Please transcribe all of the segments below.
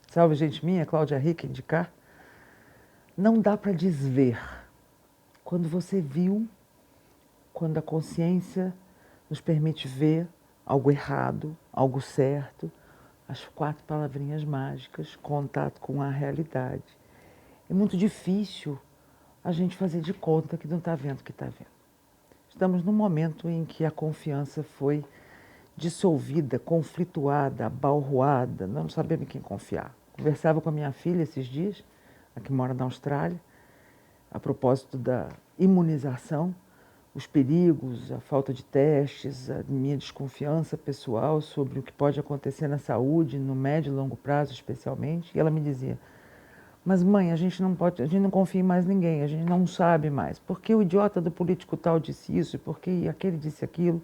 Salve gente minha, Cláudia Rica indicar. Não dá para desver. Quando você viu, quando a consciência nos permite ver algo errado, algo certo, as 4 palavrinhas mágicas, contato com a realidade. É muito difícil a gente fazer de conta que não está vendo o que está vendo. Estamos num momento em que a confiança foi dissolvida, conflituada, abalroada, não sabemos em quem confiar. Conversava com a minha filha esses dias, a que mora na Austrália, a propósito da imunização, os perigos, a falta de testes, a minha desconfiança pessoal sobre o que pode acontecer na saúde, no médio e longo prazo especialmente. E ela me dizia, mas mãe, a gente não confia em mais ninguém, a gente não sabe mais. Porque o idiota do político tal disse isso, porque aquele disse aquilo.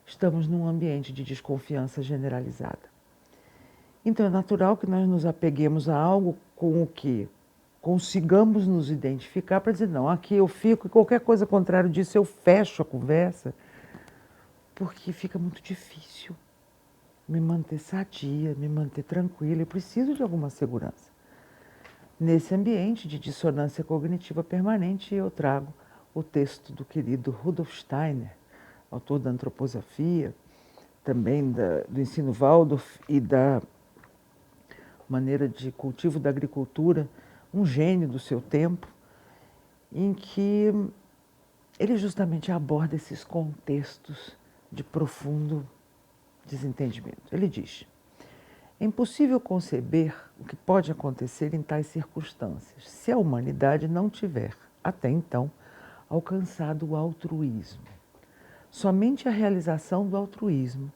Estamos num ambiente de desconfiança generalizada. Então é natural que nós nos apeguemos a algo com o que consigamos nos identificar para dizer, não, aqui eu fico e qualquer coisa contrário disso eu fecho a conversa, porque fica muito difícil me manter sadia, me manter tranquila, eu preciso de alguma segurança. Nesse ambiente de dissonância cognitiva permanente, eu trago o texto do querido Rudolf Steiner, autor da antroposofia, também do ensino Waldorf e da maneira de cultivo da agricultura, um gênio do seu tempo, em que ele justamente aborda esses contextos de profundo desentendimento. Ele diz, é impossível conceber o que pode acontecer em tais circunstâncias, se a humanidade não tiver, até então, alcançado o altruísmo. Somente a realização do altruísmo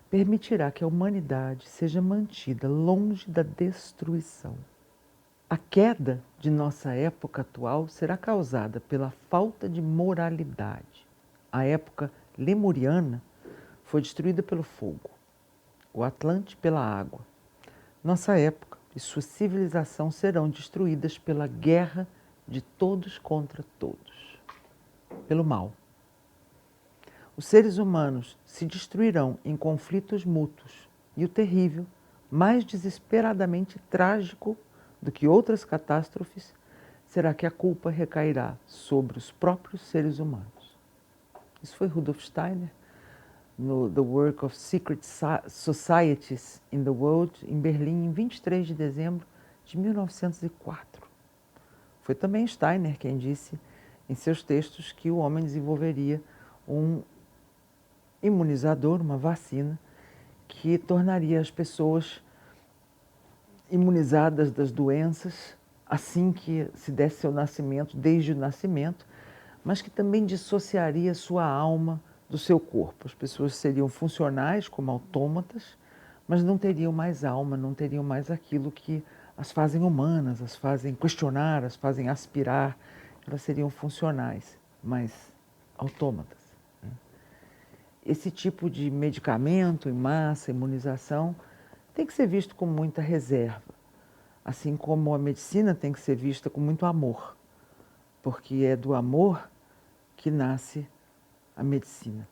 permitirá que a humanidade seja mantida longe da destruição. A queda de nossa época atual será causada pela falta de moralidade. A época lemuriana foi destruída pelo fogo, o Atlante pela água. Nossa época e sua civilização serão destruídas pela guerra de todos contra todos, pelo mal. Os seres humanos se destruirão em conflitos mútuos e o terrível, mais desesperadamente trágico do que outras catástrofes, será que a culpa recairá sobre os próprios seres humanos. Isso foi Rudolf Steiner, no The Work of Secret Societies in the World, em Berlim, em 23 de dezembro de 1904. Foi também Steiner quem disse em seus textos que o homem desenvolveria um imunizador, uma vacina, que tornaria as pessoas imunizadas das doenças assim que se desse seu nascimento, desde o nascimento, mas que também dissociaria sua alma do seu corpo. As pessoas seriam funcionais como autômatas, mas não teriam mais alma, não teriam mais aquilo que as fazem humanas, as fazem questionar, as fazem aspirar. Elas seriam funcionais, mas autômatas. Esse tipo de medicamento em massa, imunização, tem que ser visto com muita reserva, assim como a medicina tem que ser vista com muito amor, porque é do amor que nasce a medicina.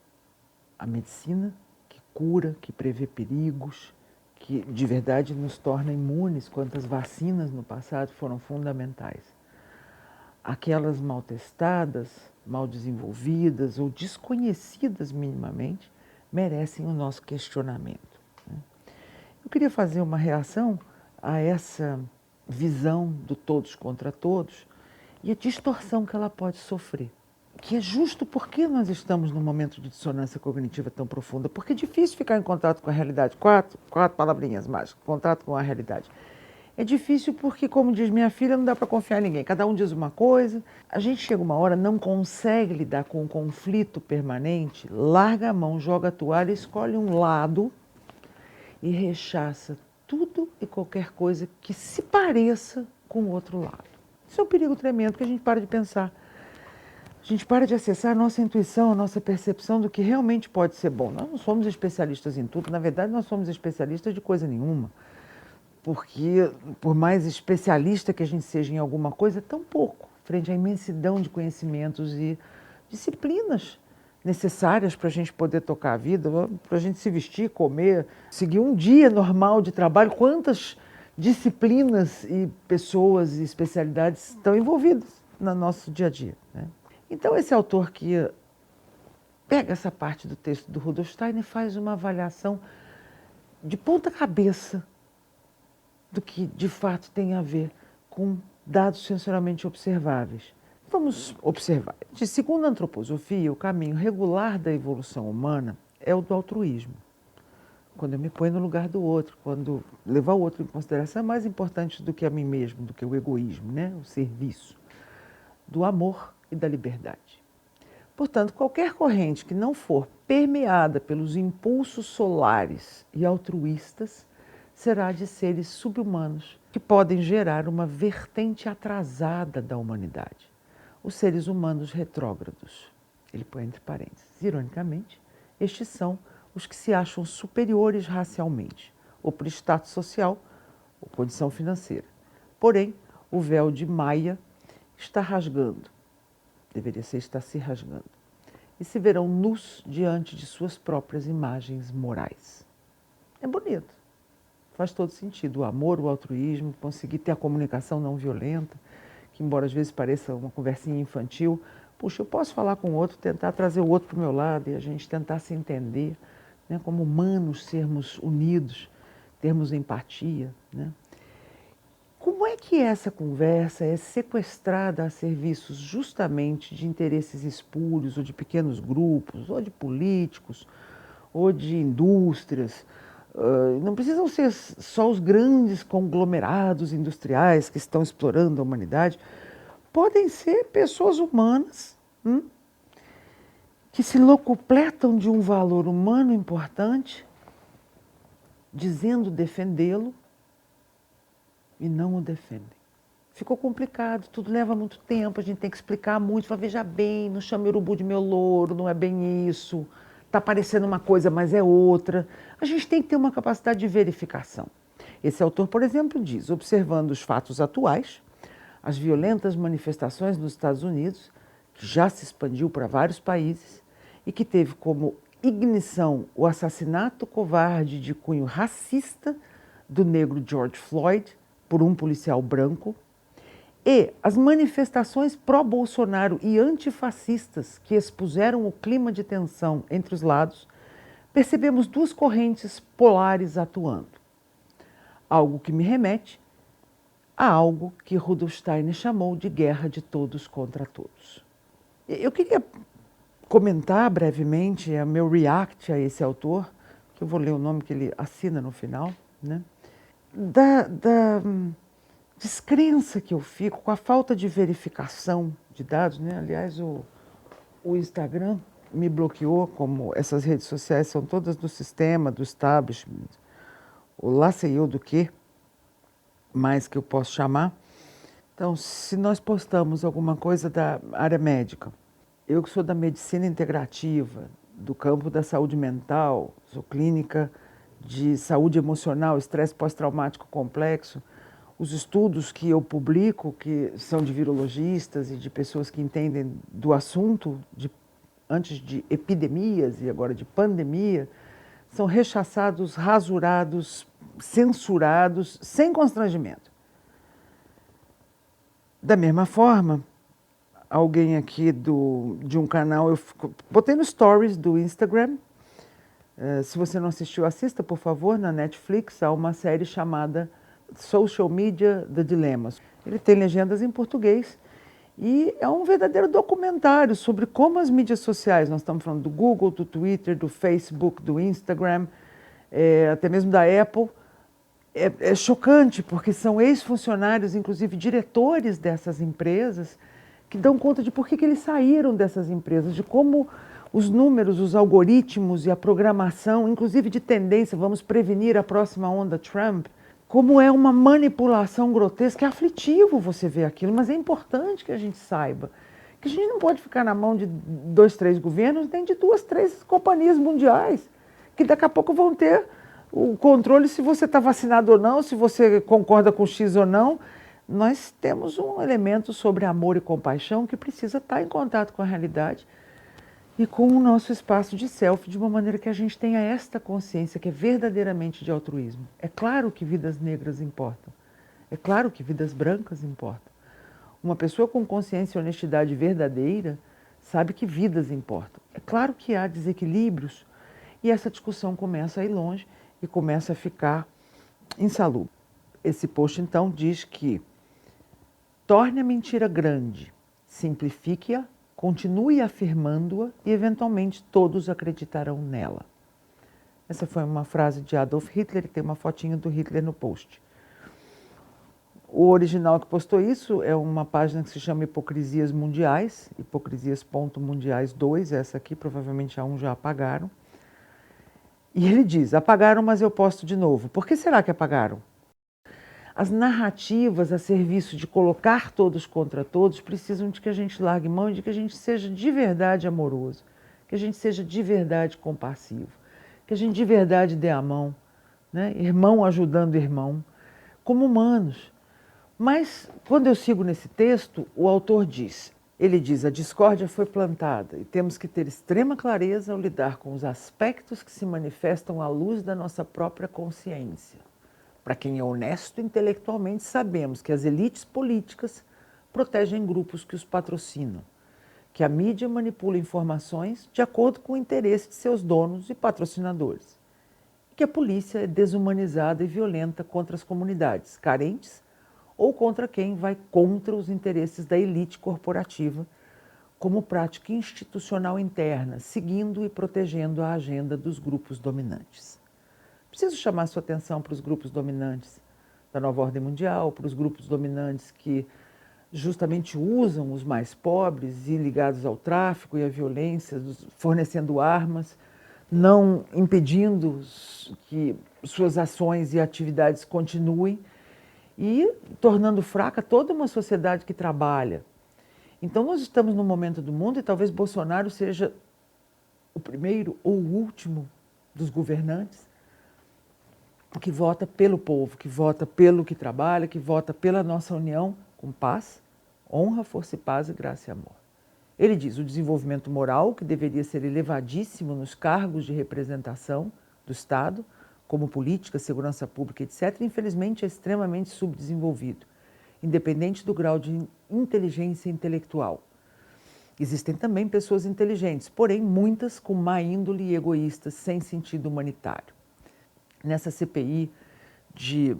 A medicina que cura, que prevê perigos, que de verdade nos torna imunes, quantas vacinas no passado foram fundamentais. Aquelas mal testadas, mal desenvolvidas ou desconhecidas minimamente, merecem o nosso questionamento. Eu queria fazer uma reação a essa visão do todos contra todos e a distorção que ela pode sofrer. Que é justo porque nós estamos num momento de dissonância cognitiva tão profunda, porque é difícil ficar em contato com a realidade. Quatro palavrinhas mágicas, contato com a realidade. É difícil porque, como diz minha filha, não dá para confiar em ninguém. Cada um diz uma coisa. A gente chega uma hora, não consegue lidar com um conflito permanente, larga a mão, joga a toalha, escolhe um lado e rechaça tudo e qualquer coisa que se pareça com o outro lado. Isso é um perigo tremendo, porque a gente para de pensar. A gente para de acessar a nossa intuição, a nossa percepção do que realmente pode ser bom. Nós não somos especialistas em tudo, na verdade nós somos especialistas de coisa nenhuma. Porque, por mais especialista que a gente seja em alguma coisa, é tão pouco, frente à imensidão de conhecimentos e disciplinas necessárias para a gente poder tocar a vida, para a gente se vestir, comer, seguir um dia normal de trabalho. Quantas disciplinas e pessoas e especialidades estão envolvidas no nosso dia a dia, né? Então, esse autor que pega essa parte do texto do Rudolf Steiner e faz uma avaliação de ponta cabeça do que de fato tem a ver com dados sensorialmente observáveis. Vamos observar. Segundo a antroposofia, o caminho regular da evolução humana é o do altruísmo. Quando eu me ponho no lugar do outro, quando levar o outro em consideração é mais importante do que a mim mesmo, do que o egoísmo, né? O serviço, do amor e da liberdade. Portanto, qualquer corrente que não for permeada pelos impulsos solares e altruístas será de seres subhumanos que podem gerar uma vertente atrasada da humanidade. Os seres humanos retrógrados. Ele põe entre parênteses. Ironicamente, estes são os que se acham superiores racialmente, ou por status social, ou condição financeira. Porém, o véu de Maia está rasgando, deveria ser está se rasgando, e se verão nus diante de suas próprias imagens morais. É bonito, faz todo sentido. O amor, o altruísmo, conseguir ter a comunicação não violenta, que embora às vezes pareça uma conversinha infantil, puxa, eu posso falar com o outro, tentar trazer o outro para o meu lado e a gente tentar se entender, né, como humanos, sermos unidos, termos empatia, né? Como é que essa conversa é sequestrada a serviços justamente de interesses espúrios, ou de pequenos grupos, ou de políticos, ou de indústrias? Não precisam ser só os grandes conglomerados industriais que estão explorando a humanidade. Podem ser pessoas humanas que se locupletam de um valor humano importante, dizendo defendê-lo, e não o defendem. Ficou complicado, tudo leva muito tempo, a gente tem que explicar muito. Fala, veja bem, não chame urubu de meu louro, não é bem isso. Está parecendo uma coisa, mas é outra. A gente tem que ter uma capacidade de verificação. Esse autor, por exemplo, diz, observando os fatos atuais, as violentas manifestações nos Estados Unidos, que já se expandiu para vários países e que teve como ignição o assassinato covarde de cunho racista do negro George Floyd por um policial branco, e as manifestações pró-Bolsonaro e antifascistas que expuseram o clima de tensão entre os lados, percebemos duas correntes polares atuando. Algo que me remete a algo que Rudolf Steiner chamou de guerra de todos contra todos. Eu queria comentar brevemente o meu react a esse autor, que eu vou ler o nome que ele assina no final, né? Da descrença que eu fico com a falta de verificação de dados, né? Aliás, o Instagram me bloqueou, como essas redes sociais são todas do sistema, do establishment, ou lá sei eu do que mais que eu posso chamar. Então, se nós postamos alguma coisa da área médica, eu que sou da medicina integrativa, do campo da saúde mental, sou clínica de saúde emocional, estresse pós-traumático complexo, os estudos que eu publico, que são de virologistas e de pessoas que entendem do assunto, antes de epidemias e agora de pandemia, são rechaçados, rasurados, censurados, sem constrangimento. Da mesma forma, alguém aqui de um canal, eu botei no stories do Instagram, se você não assistiu, assista, por favor, na Netflix, há uma série chamada Social Media, The Dilemmas. Ele tem legendas em português e é um verdadeiro documentário sobre como as mídias sociais, nós estamos falando do Google, do Twitter, do Facebook, do Instagram, até mesmo da Apple, é chocante, porque são ex-funcionários, inclusive diretores dessas empresas, que dão conta de por que eles saíram dessas empresas, de como os números, os algoritmos e a programação, inclusive de tendência, vamos prevenir a próxima onda Trump, como é uma manipulação grotesca. É aflitivo você ver aquilo, mas é importante que a gente saiba que a gente não pode ficar na mão de 2, 3 governos, nem de 2, 3 companhias mundiais, que daqui a pouco vão ter o controle se você está vacinado ou não, se você concorda com X ou não. Nós temos um elemento sobre amor e compaixão que precisa estar em contato com a realidade. e com o nosso espaço de self, de uma maneira que a gente tenha esta consciência que é verdadeiramente de altruísmo. É claro que vidas negras importam, é claro que vidas brancas importam. Uma pessoa com consciência e honestidade verdadeira sabe que vidas importam. É claro que há desequilíbrios e essa discussão começa a ir longe e começa a ficar insalubre. Esse post, então, diz que torne a mentira grande, simplifique-a, continue afirmando-a e, eventualmente, todos acreditarão nela. Essa foi uma frase de Adolf Hitler, e tem uma fotinho do Hitler no post. O original que postou isso é uma página que se chama Hipocrisias Mundiais, hipocrisias.mundiais 2, essa aqui, provavelmente a um já apagaram. E ele diz, apagaram, mas eu posto de novo. Por que será que apagaram? As narrativas a serviço de colocar todos contra todos precisam de que a gente largue mão e de que a gente seja de verdade amoroso, que a gente seja de verdade compassivo, que a gente de verdade dê a mão, né? Irmão ajudando irmão, como humanos. Mas, quando eu sigo nesse texto, o autor diz, ele diz, a discórdia foi plantada e temos que ter extrema clareza ao lidar com os aspectos que se manifestam à luz da nossa própria consciência. Para quem é honesto intelectualmente, sabemos que as elites políticas protegem grupos que os patrocinam, que a mídia manipula informações de acordo com o interesse de seus donos e patrocinadores, e que a polícia é desumanizada e violenta contra as comunidades carentes ou contra quem vai contra os interesses da elite corporativa, como prática institucional interna, seguindo e protegendo a agenda dos grupos dominantes. Preciso chamar sua atenção para os grupos dominantes da nova ordem mundial, para os grupos dominantes que justamente usam os mais pobres e ligados ao tráfico e à violência, fornecendo armas, não impedindo que suas ações e atividades continuem e tornando fraca toda uma sociedade que trabalha. Então nós estamos num momento do mundo e talvez Bolsonaro seja o primeiro ou o último dos governantes que vota pelo povo, que vota pelo que trabalha, que vota pela nossa união com paz, honra, força e paz e graça e amor. Ele diz, o desenvolvimento moral, que deveria ser elevadíssimo nos cargos de representação do Estado, como política, segurança pública, etc., infelizmente é extremamente subdesenvolvido, independente do grau de inteligência intelectual. Existem também pessoas inteligentes, porém muitas com má índole e egoístas, sem sentido humanitário. Nessa CPI, de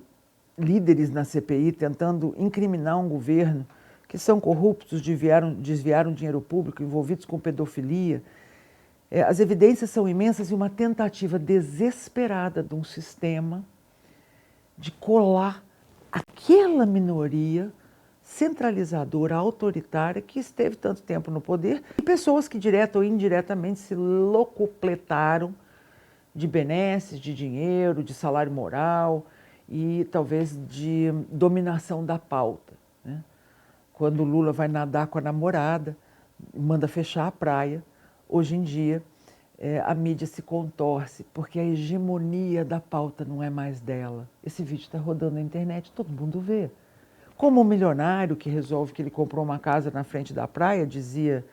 líderes na CPI tentando incriminar um governo que são corruptos, desviaram dinheiro público, envolvidos com pedofilia. As evidências são imensas e uma tentativa desesperada de um sistema de colar aquela minoria centralizadora, autoritária, que esteve tanto tempo no poder, e pessoas que direta ou indiretamente se locupletaram de benesses, de dinheiro, de salário moral e talvez de dominação da pauta, né? Quando o Lula vai nadar com a namorada, manda fechar a praia, hoje em dia a mídia se contorce, porque a hegemonia da pauta não é mais dela. Esse vídeo está rodando na internet, todo mundo vê. Como o milionário que resolve que ele comprou uma casa na frente da praia, dizia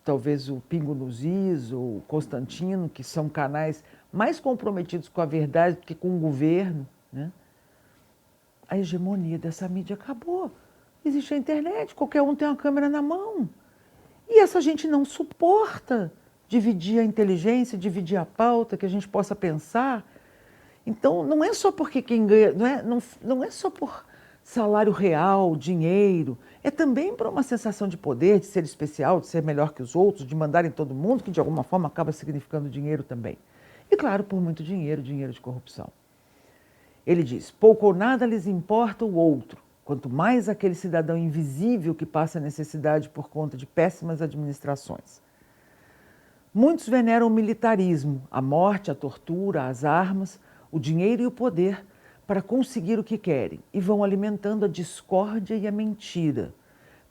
talvez o Pingo nos Is ou o Constantino, que são canais mais comprometidos com a verdade do que com o governo, né? A hegemonia dessa mídia acabou. Existe a internet, qualquer um tem uma câmera na mão. E essa gente não suporta dividir a inteligência, dividir a pauta, que a gente possa pensar. Então, não é só porque quem ganha, não é só por salário real, dinheiro, é também por uma sensação de poder, de ser especial, de ser melhor que os outros, de mandar em todo mundo, que de alguma forma acaba significando dinheiro também. E claro, por muito dinheiro, dinheiro de corrupção. Ele diz, pouco ou nada lhes importa o outro, quanto mais aquele cidadão invisível que passa necessidade por conta de péssimas administrações. Muitos veneram o militarismo, a morte, a tortura, as armas, o dinheiro e o poder para conseguir o que querem e vão alimentando a discórdia e a mentira,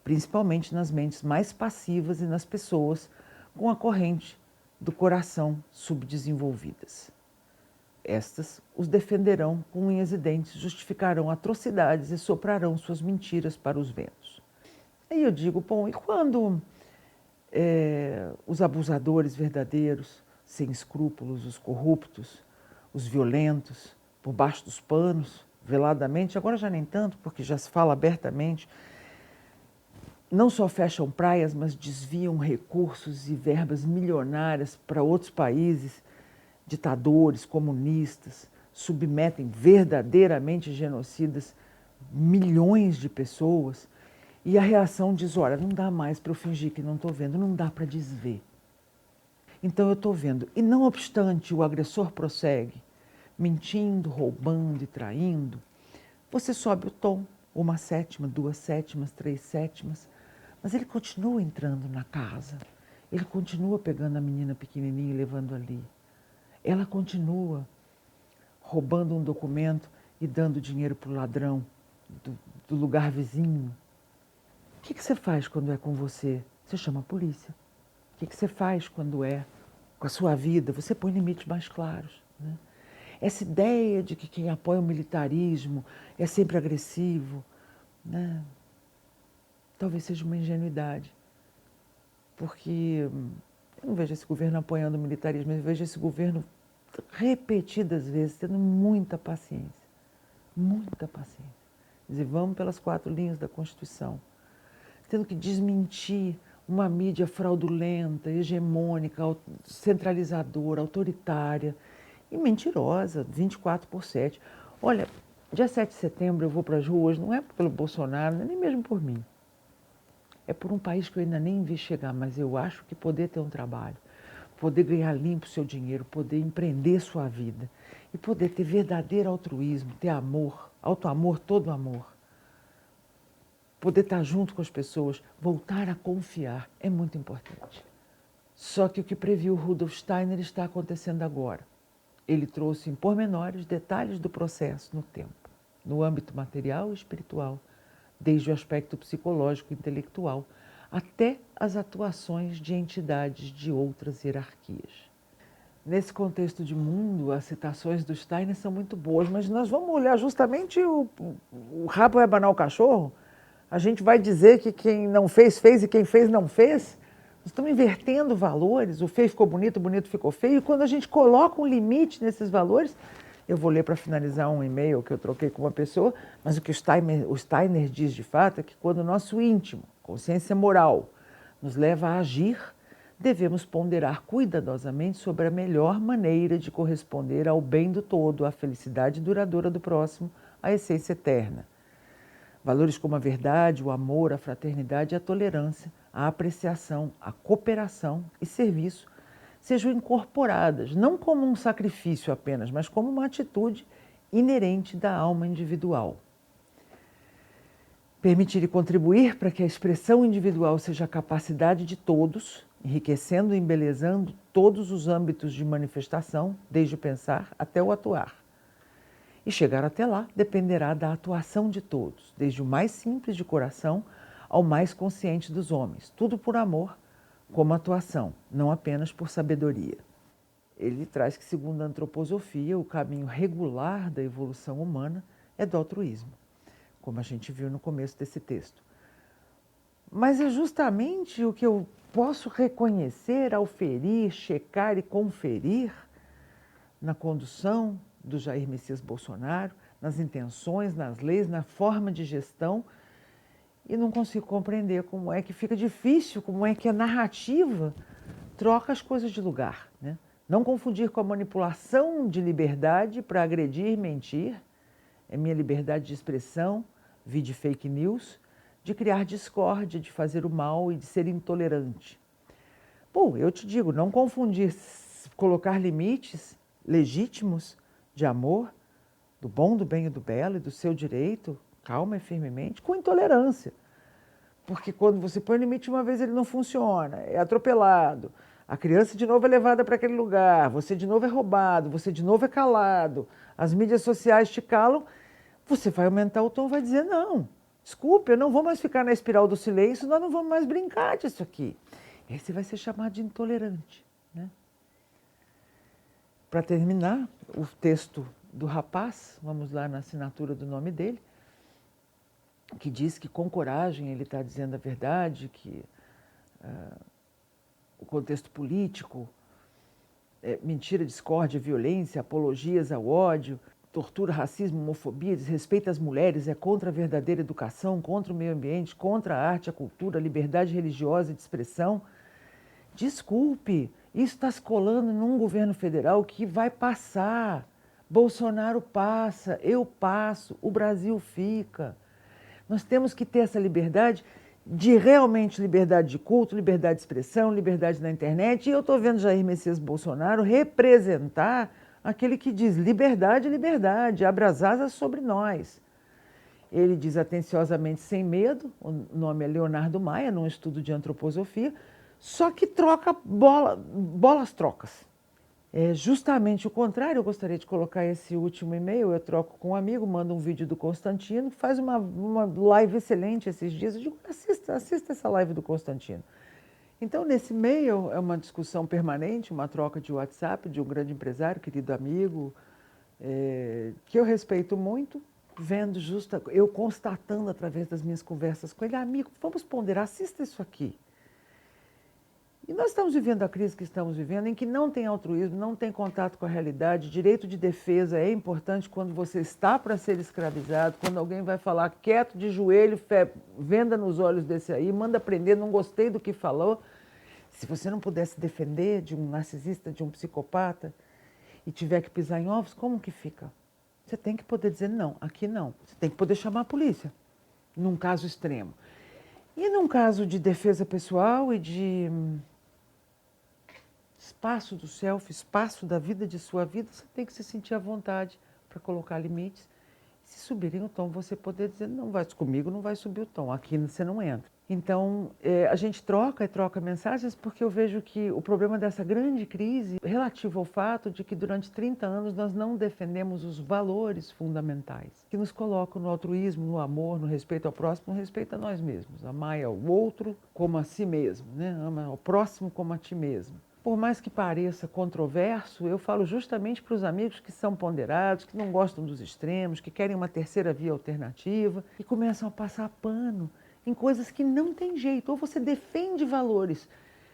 principalmente nas mentes mais passivas e nas pessoas com a corrente do coração subdesenvolvidas. Estas os defenderão com unhas e dentes, justificarão atrocidades e soprarão suas mentiras para os ventos. Aí eu digo, bom, e quando os abusadores verdadeiros, sem escrúpulos, os corruptos, os violentos, por baixo dos panos, veladamente, agora já nem tanto, porque já se fala abertamente, não só fecham praias, mas desviam recursos e verbas milionárias para outros países, ditadores, comunistas, submetem verdadeiramente genocidas milhões de pessoas. E a reação diz, olha, não dá mais para eu fingir que não estou vendo, não dá para desver. Então eu estou vendo. E não obstante o agressor prossegue, mentindo, roubando e traindo, você sobe o tom, uma sétima, duas sétimas, três sétimas, mas ele continua entrando na casa, ele continua pegando a menina pequenininha e levando ali. Ela continua roubando um documento e dando dinheiro para o ladrão do lugar vizinho. O que você faz quando é com você? Você chama a polícia. O que você faz quando é com a sua vida? Você põe limites mais claros, né? Essa ideia de que quem apoia o militarismo é sempre agressivo, né? Talvez seja uma ingenuidade, porque eu não vejo esse governo apoiando o militarismo, eu vejo esse governo repetidas vezes tendo muita paciência, muita paciência. Quer dizer, vamos pelas 4 linhas da Constituição, tendo que desmentir uma mídia fraudulenta, hegemônica, centralizadora, autoritária e mentirosa, 24/7. Olha, dia 7 de setembro eu vou para as ruas, não é pelo Bolsonaro, nem mesmo por mim. É por um país que eu ainda nem vi chegar, mas eu acho que poder ter um trabalho, poder ganhar limpo seu dinheiro, poder empreender sua vida e poder ter verdadeiro altruísmo, ter amor, auto-amor, todo amor. Poder estar junto com as pessoas, voltar a confiar, é muito importante. Só que o que previu Rudolf Steiner está acontecendo agora. Ele trouxe em pormenores detalhes do processo no tempo, no âmbito material e espiritual, desde o aspecto psicológico e intelectual, até as atuações de entidades de outras hierarquias. Nesse contexto de mundo, as citações do Steiner são muito boas, mas nós vamos olhar justamente o rabo vai abanar o cachorro? A gente vai dizer que quem não fez, fez e quem fez, não fez? Nós estamos invertendo valores, o feio ficou bonito, o bonito ficou feio, e quando a gente coloca um limite nesses valores, eu vou ler para finalizar um e-mail que eu troquei com uma pessoa, mas o que o Steiner diz de fato é que quando o nosso íntimo, consciência moral, nos leva a agir, devemos ponderar cuidadosamente sobre a melhor maneira de corresponder ao bem do todo, à felicidade duradoura do próximo, à essência eterna. Valores como a verdade, o amor, a fraternidade e a tolerância, a apreciação, a cooperação e serviço sejam incorporadas, não como um sacrifício apenas, mas como uma atitude inerente da alma individual. Permitir e contribuir para que a expressão individual seja a capacidade de todos, enriquecendo e embelezando todos os âmbitos de manifestação, desde o pensar até o atuar. E chegar até lá dependerá da atuação de todos, desde o mais simples de coração ao mais consciente dos homens, tudo por amor, como atuação, não apenas por sabedoria. Ele traz que, segundo a antroposofia, o caminho regular da evolução humana é do altruísmo, como a gente viu no começo desse texto. Mas é justamente o que eu posso reconhecer, auferir, checar e conferir na condução do Jair Messias Bolsonaro, nas intenções, nas leis, na forma de gestão, e não consigo compreender como é que fica difícil, como é que a narrativa troca as coisas de lugar, né? Não confundir com a manipulação de liberdade para agredir e mentir, é minha liberdade de expressão, vide fake news, de criar discórdia, de fazer o mal e de ser intolerante. Bom, eu te digo, não confundir, colocar limites legítimos de amor, do bom, do bem e do belo e do seu direito, calma e firmemente, com intolerância. Porque quando você põe limite uma vez ele não funciona, é atropelado, a criança de novo é levada para aquele lugar, você de novo é roubado, você de novo é calado, as mídias sociais te calam, você vai aumentar o tom e vai dizer, não, desculpe, eu não vou mais ficar na espiral do silêncio, nós não vamos mais brincar disso aqui. E aí você vai ser chamado de intolerante, né? Para terminar, o texto do rapaz, vamos lá na assinatura do nome dele, que diz que com coragem ele está dizendo a verdade, que o contexto político, mentira, discórdia, violência, apologias ao ódio, tortura, racismo, homofobia, desrespeito às mulheres, é contra a verdadeira educação, contra o meio ambiente, contra a arte, a cultura, a liberdade religiosa de expressão. Desculpe, isso está se colando num governo federal que vai passar. Bolsonaro passa, eu passo, o Brasil fica. Nós temos que ter essa liberdade de realmente liberdade de culto, liberdade de expressão, liberdade na internet. E eu estou vendo Jair Messias Bolsonaro representar aquele que diz liberdade, liberdade, abra as asas sobre nós. Ele diz atenciosamente sem medo, o nome é Leonardo Maia, num estudo de antroposofia, só que troca bolas trocas. É justamente o contrário. Eu gostaria de colocar esse último e-mail, eu troco com um amigo, mando um vídeo do Constantino, faz uma live excelente esses dias. Eu digo, assista essa live do Constantino. Então, nesse e-mail é uma discussão permanente, uma troca de WhatsApp de um grande empresário, querido amigo, que eu respeito muito, eu constatando através das minhas conversas com ele, amigo, vamos ponderar, assista isso aqui. E nós estamos vivendo a crise que estamos vivendo, em que não tem altruísmo, não tem contato com a realidade. Direito de defesa é importante quando você está para ser escravizado, quando alguém vai falar quieto, de joelho, venda nos olhos desse aí, manda prender, não gostei do que falou. Se você não puder se defender de um narcisista, de um psicopata, e tiver que pisar em ovos, como que fica? Você tem que poder dizer não, aqui não. Você tem que poder chamar a polícia, num caso extremo. E num caso de defesa pessoal e de espaço do self, espaço da vida, de sua vida, você tem que se sentir à vontade para colocar limites. Se subirem o tom, você poder dizer, não vai comigo, não vai subir o tom, aqui você não entra. Então, a gente troca mensagens porque eu vejo que o problema dessa grande crise é relativo ao fato de que durante 30 anos nós não defendemos os valores fundamentais que nos colocam no altruísmo, no amor, no respeito ao próximo, no respeito a nós mesmos. Amar ao outro como a si mesmo, né? Ama ao próximo como a ti mesmo. Por mais que pareça controverso, eu falo justamente para os amigos que são ponderados, que não gostam dos extremos, que querem uma terceira via alternativa e começam a passar pano em coisas que não tem jeito. Ou você defende valores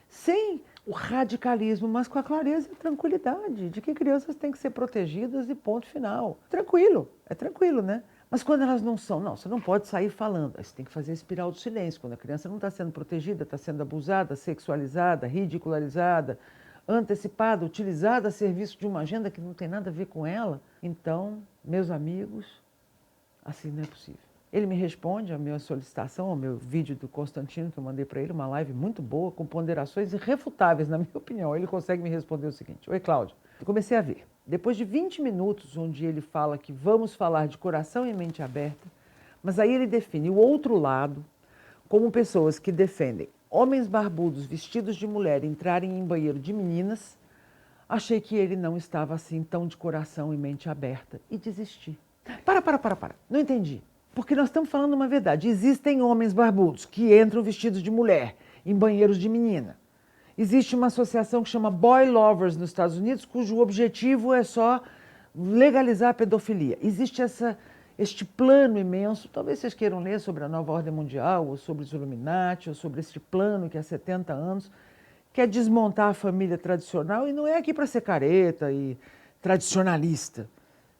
sem o radicalismo, mas com a clareza e a tranquilidade de que crianças têm que ser protegidas e ponto final. Tranquilo, é tranquilo, né? Mas quando elas não são, não, você não pode sair falando. Aí você tem que fazer a espiral do silêncio. Quando a criança não está sendo protegida, está sendo abusada, sexualizada, ridicularizada, antecipada, utilizada a serviço de uma agenda que não tem nada a ver com ela. Então, meus amigos, assim não é possível. Ele me responde à minha solicitação, ao meu vídeo do Constantino, que eu mandei para ele, uma live muito boa, com ponderações irrefutáveis, na minha opinião. Ele consegue me responder o seguinte: oi, Cláudia. Eu comecei a ver. Depois de 20 minutos, onde ele fala que vamos falar de coração e mente aberta, mas aí ele define o outro lado como pessoas que defendem homens barbudos vestidos de mulher entrarem em banheiro de meninas, achei que ele não estava assim tão de coração e mente aberta e desisti. Para. Não entendi. Porque nós estamos falando uma verdade. Existem homens barbudos que entram vestidos de mulher em banheiros de menina. Existe uma associação que chama Boy Lovers nos Estados Unidos, cujo objetivo é só legalizar a pedofilia. Existe este plano imenso, talvez vocês queiram ler sobre a nova ordem mundial, ou sobre os Illuminati, ou sobre este plano que há 70 anos quer desmontar a família tradicional, e não é aqui para ser careta e tradicionalista.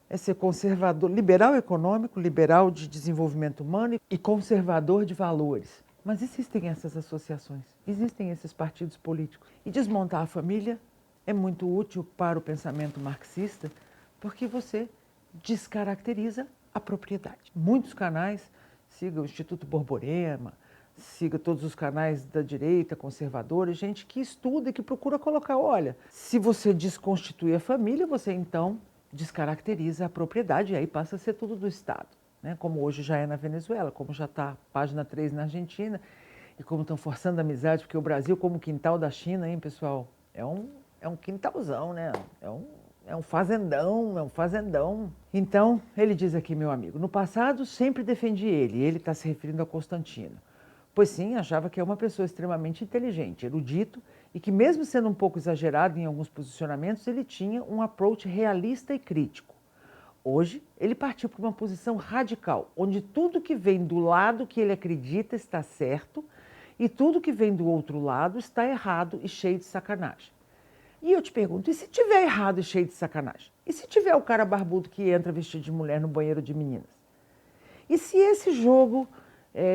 É ser conservador, liberal econômico, liberal de desenvolvimento humano e conservador de valores. Mas existem essas associações, existem esses partidos políticos. E desmontar a família é muito útil para o pensamento marxista, porque você descaracteriza a propriedade. Muitos canais, siga o Instituto Borborema, siga todos os canais da direita, conservadora, gente que estuda e que procura colocar, olha, se você desconstituir a família, você então descaracteriza a propriedade e aí passa a ser tudo do Estado. Né? Como hoje já é na Venezuela, como já está página 3 na Argentina, e como estão forçando a amizade, porque o Brasil, como quintal da China, hein, pessoal? É um quintalzão, né? É um fazendão. Então, ele diz aqui, meu amigo, no passado sempre defendi ele está se referindo a Constantino. Pois sim, achava que é uma pessoa extremamente inteligente, erudito, e que mesmo sendo um pouco exagerado em alguns posicionamentos, ele tinha um approach realista e crítico. Hoje, ele partiu para uma posição radical, onde tudo que vem do lado que ele acredita está certo E tudo que vem do outro lado está errado e cheio de sacanagem. E eu te pergunto, e se tiver errado e cheio de sacanagem? E se tiver o cara barbudo que entra vestido de mulher no banheiro de meninas? E se esse jogo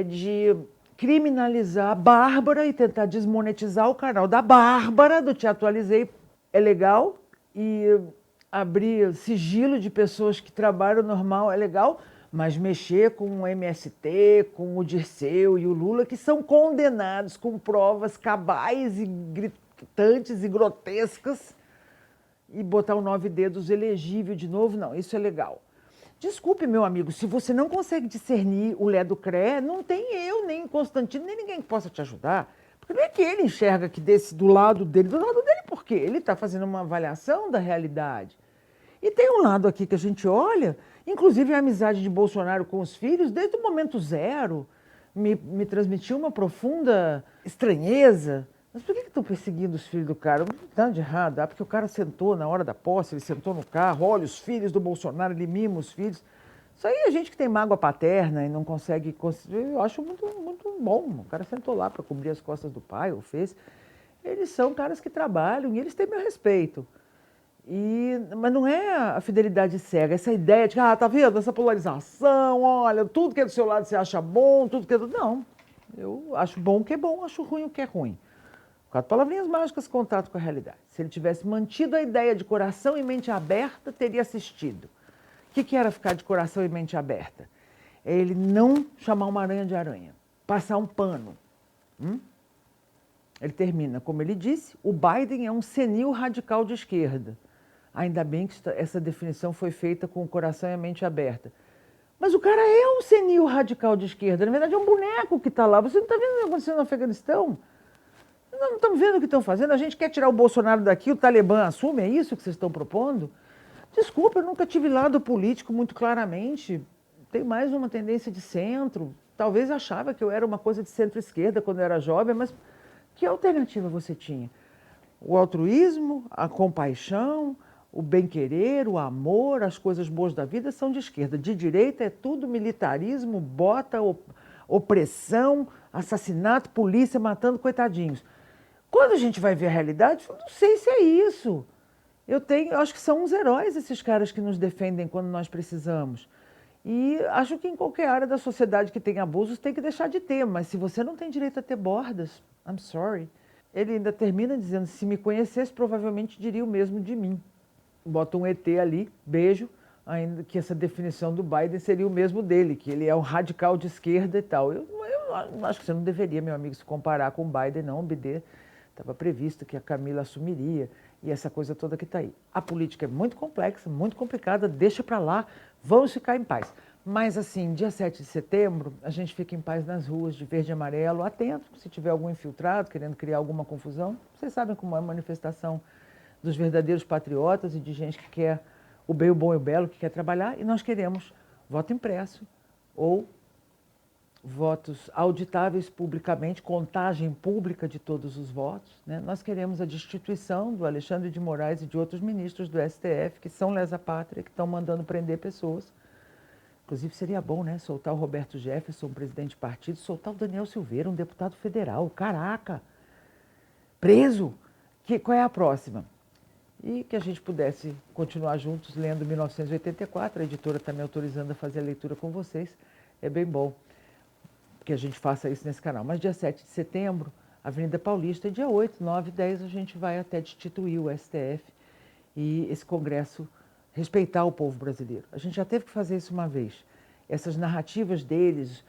de criminalizar a Bárbara e tentar desmonetizar o canal da Bárbara, do Te Atualizei, é legal, e abrir sigilo de pessoas que trabalham normal é legal, mas mexer com o MST, com o Dirceu e o Lula, que são condenados com provas cabais e gritantes e grotescas, e botar o 9 dedos elegível de novo, não, isso é legal. Desculpe, meu amigo, se você não consegue discernir o Lé do Cré, não tem eu, nem Constantino, nem ninguém que possa te ajudar. Porque não é que ele enxerga que desse do lado dele por quê? Ele está fazendo uma avaliação da realidade. E tem um lado aqui que a gente olha, inclusive a amizade de Bolsonaro com os filhos, desde o momento zero, me transmitiu uma profunda estranheza. Mas por que estão perseguindo os filhos do cara? Não tem nada de errado. Ah, porque o cara sentou na hora da posse, ele sentou no carro, olha os filhos do Bolsonaro, ele mima os filhos. Isso aí a gente que tem mágoa paterna e não consegue... Eu acho muito, muito bom. O cara sentou lá para cobrir as costas do pai, ou fez. Eles são caras que trabalham e eles têm meu respeito. Mas não é a fidelidade cega, essa ideia de que, tá vendo, essa polarização, olha, tudo que é do seu lado você acha bom, tudo que é do... Não, eu acho bom o que é bom, acho ruim o que é ruim. 4 palavrinhas mágicas, contato com a realidade. Se ele tivesse mantido a ideia de coração e mente aberta, teria assistido. O que era ficar de coração e mente aberta? É ele não chamar uma aranha de aranha, passar um pano. Ele termina, como ele disse, o Biden é um senil radical de esquerda. Ainda bem que essa definição foi feita com o coração e a mente aberta. Mas o cara é um senil radical de esquerda. Na verdade, é um boneco que está lá. Você não está vendo o que aconteceu no Afeganistão? Não estamos vendo o que estão fazendo. A gente quer tirar o Bolsonaro daqui, o Talibã assume. É isso que vocês estão propondo? Desculpa, eu nunca tive lado político muito claramente. Tem mais uma tendência de centro. Talvez achava que eu era uma coisa de centro-esquerda quando eu era jovem, mas que alternativa você tinha? O altruísmo, a compaixão, o bem-querer, o amor, as coisas boas da vida são de esquerda. De direita é tudo militarismo, bota, opressão, assassinato, polícia matando coitadinhos. Quando a gente vai ver a realidade, eu não sei se é isso. Eu acho que são uns heróis esses caras que nos defendem quando nós precisamos. E acho que em qualquer área da sociedade que tem abusos tem que deixar de ter, mas se você não tem direito a ter bordas, I'm sorry. Ele ainda termina dizendo, se me conhecesse, provavelmente diria o mesmo de mim. Bota um ET ali, beijo, ainda que essa definição do Biden seria o mesmo dele, que ele é um radical de esquerda e tal. Eu acho que você não deveria, meu amigo, se comparar com o Biden, não, o BD. Estava previsto que a Camila assumiria e essa coisa toda que está aí. A política é muito complexa, muito complicada, deixa para lá, vamos ficar em paz. Mas assim, dia 7 de setembro, a gente fica em paz nas ruas de verde e amarelo, atento, se tiver algum infiltrado querendo criar alguma confusão. Vocês sabem como é a manifestação dos verdadeiros patriotas e de gente que quer o bem, o bom e o belo, que quer trabalhar, e nós queremos voto impresso ou votos auditáveis publicamente, contagem pública de todos os votos. Né? Nós queremos a destituição do Alexandre de Moraes e de outros ministros do STF, que são lesa-pátria, que estão mandando prender pessoas. Inclusive, seria bom, né? Soltar o Roberto Jefferson, um presidente de partido, soltar o Daniel Silveira, um deputado federal. Caraca! Preso! Qual é a próxima? E que a gente pudesse continuar juntos lendo 1984. A editora está me autorizando a fazer a leitura com vocês. É bem bom que a gente faça isso nesse canal. Mas dia 7 de setembro, Avenida Paulista, e dia 8, 9 e 10 a gente vai até destituir o STF e esse Congresso respeitar o povo brasileiro. A gente já teve que fazer isso uma vez. Essas narrativas deles,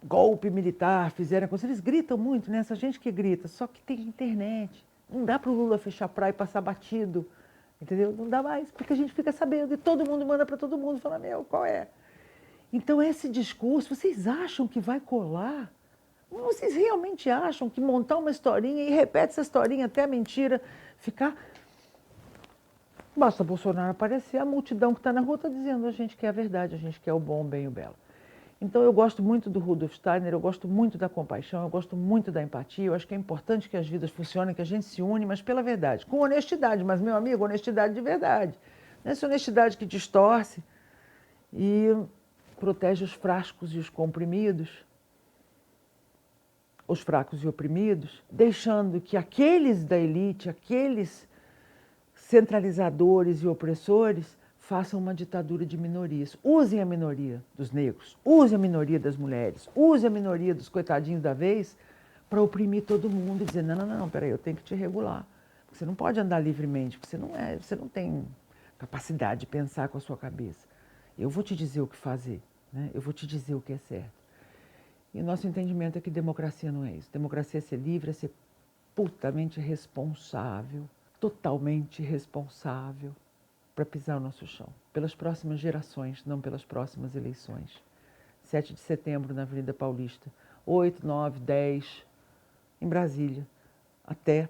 golpe militar, fizeram coisa, eles gritam muito, né? Essa gente que grita, só que tem internet. Não dá para o Lula fechar a praia e passar batido, entendeu? Não dá mais, porque a gente fica sabendo e todo mundo manda para todo mundo, fala, meu, qual é? Então, esse discurso, vocês acham que vai colar? Vocês realmente acham que montar uma historinha e repete essa historinha até a mentira ficar... Basta Bolsonaro aparecer, a multidão que está na rua está dizendo a gente quer a verdade, a gente quer o bom, o bem e o belo. Então, eu gosto muito do Rudolf Steiner, eu gosto muito da compaixão, eu gosto muito da empatia, eu acho que é importante que as vidas funcionem, que a gente se une, mas pela verdade, com honestidade, mas, meu amigo, honestidade de verdade. Não é essa honestidade que distorce e protege os frascos e os comprimidos. os fracos e oprimidos, deixando que aqueles da elite, aqueles centralizadores e opressores façam uma ditadura de minorias. Usem a minoria dos negros, usem a minoria das mulheres, usem a minoria dos coitadinhos da vez para oprimir todo mundo e dizer, não, peraí, eu tenho que te regular. Você não pode andar livremente, porque você não tem capacidade de pensar com a sua cabeça. Eu vou te dizer o que fazer, né? Eu vou te dizer o que é certo. E nosso entendimento é que democracia não é isso. Democracia é ser livre, é ser putamente responsável, totalmente responsável para pisar o nosso chão. Pelas próximas gerações, não pelas próximas eleições. 7 de setembro na Avenida Paulista, 8, 9, 10, em Brasília, até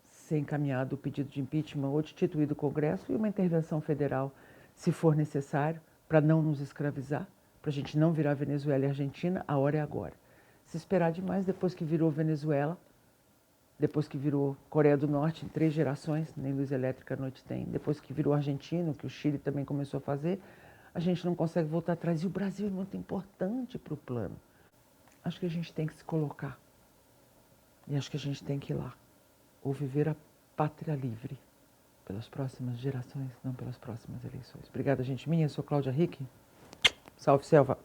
ser encaminhado o pedido de impeachment ou destituído o Congresso e uma intervenção federal, se for necessário, para não nos escravizar, para a gente não virar Venezuela e Argentina, a hora é agora. Se esperar demais, depois que virou Venezuela, depois que virou Coreia do Norte, em 3 gerações, nem luz elétrica à noite tem, depois que virou Argentina, que o Chile também começou a fazer, a gente não consegue voltar atrás. E o Brasil é muito importante para o plano. Acho que a gente tem que se colocar. E acho que a gente tem que ir lá. Ou viver a pátria livre pelas próximas gerações, não pelas próximas eleições. Obrigada, gente minha. Eu sou Cláudia Rick. Salve, Selva.